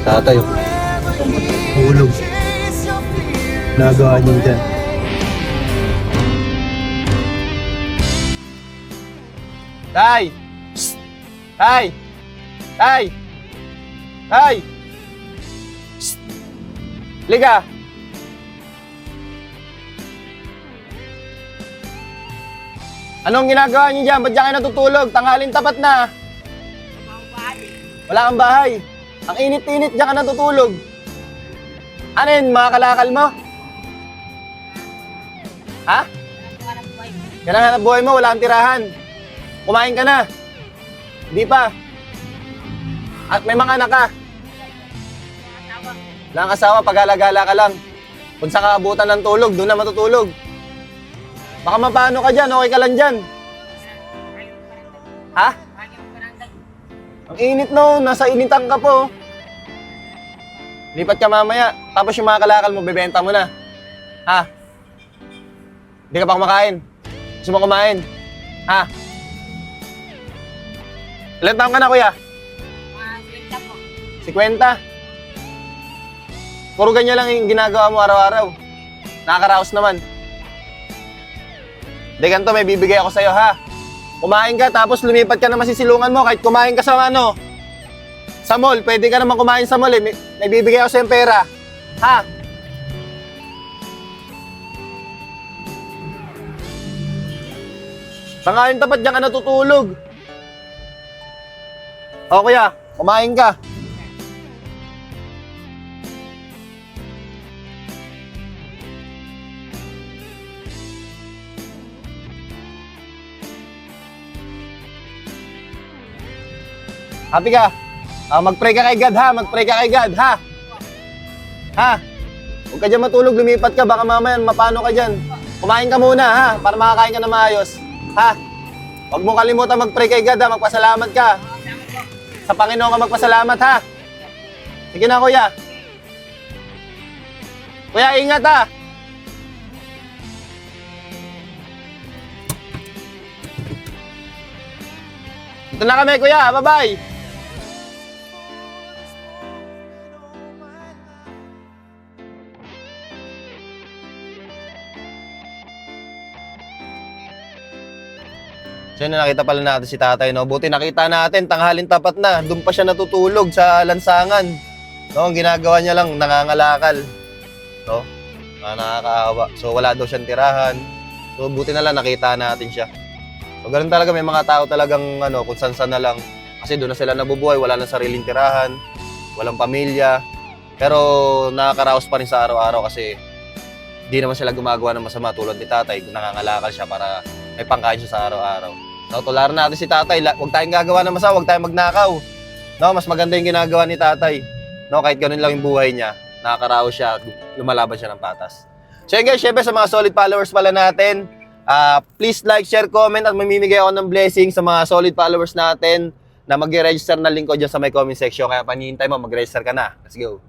Tatay, hulog. Nagawa niyo dyan. Tay! Psst! Tay! Tay! Tay! Psst! Liga! Anong ginagawa niyo dyan? Ba't dyan kayo natutulog? Tanghalin tapat na. Wala kang bahay. Ang init-init dyan ka natutulog. Ano yun, mga kalakal mo? Ha? Yan ang hanap buhay mo, wala kang tirahan. Kumain ka na. Hindi pa. At may mga anak ka. Wala kang asawa, pag-alagala ka lang. Kung sa kaabutan ng tulog, doon na matutulog. Baka mapano ka dyan, okay ka lang dyan. Ha? Ang init no, nasa initan ka po. Lipat ka mamaya, tapos yung mga kalakal mo, bebenta mo na. Ha? Hindi ka pa kumakain. Gusto mo kumain? Ha? Ilan taon ka na, kuya? 50? Puro ganyan lang yung ginagawa mo araw-araw. Nakakaraos naman. Hindi, ganito, may bibigay ako sa'yo, ha? Kumain ka, tapos lumipat ka na masisilungan mo. Kahit kumain ka sa sa mall. Pwede ka naman kumain sa mall, eh. May bibigay ako sa'yo pera. Ha? Tangayin tapat diyan ka natutulog. O kuya, kumain ka. Happy ka? Mag-pray ka kay God, ha? Mag-pray ka kay God, ha? Ha? Huwag ka dyan matulog, lumipat ka. Baka mamaya mapano ka dyan. Kumain ka muna, ha? Para makakain ka na maayos. Ha? Huwag mo kalimutan mag-pray kay God, ha? Magpasalamat ka. Sa Panginoon ka magpasalamat, ha? Sige na, kuya. Kuya, ingat, ha? Ito na kami, kuya. Bye-bye. So yun, nakita pala natin si tatay, no? Buti nakita natin, tanghalin tapat na. Doon pa siya natutulog sa lansangan. No? Ang ginagawa niya lang, nangangalakal. No? Nakakaawa. So wala daw siyang tirahan. So buti na lang nakita natin siya. So ganun talaga, may mga tao talagang kung san-san na lang. Kasi doon na sila nabubuhay, wala na sariling tirahan, walang pamilya. Pero nakakaraos pa rin sa araw-araw kasi di naman sila gumagawa ng masama tulad ni tatay. Nangangalakal siya para may pangkain siya sa araw-araw. So, tularan natin si tatay. Huwag tayong gagawa ng masama, huwag tayong magnakaw. No, mas maganda yung ginagawa ni tatay. No, kahit ganun lang yung buhay niya, nakakaraos siya at lumalaban siya ng patas. So yun guys, syempre sa mga solid followers pala natin, please like, share, comment at mamimigay ako ng blessing sa mga solid followers natin na mag-register na link ko dyan sa my comment section. Kaya panihintay mo, mag-register ka na. Let's go.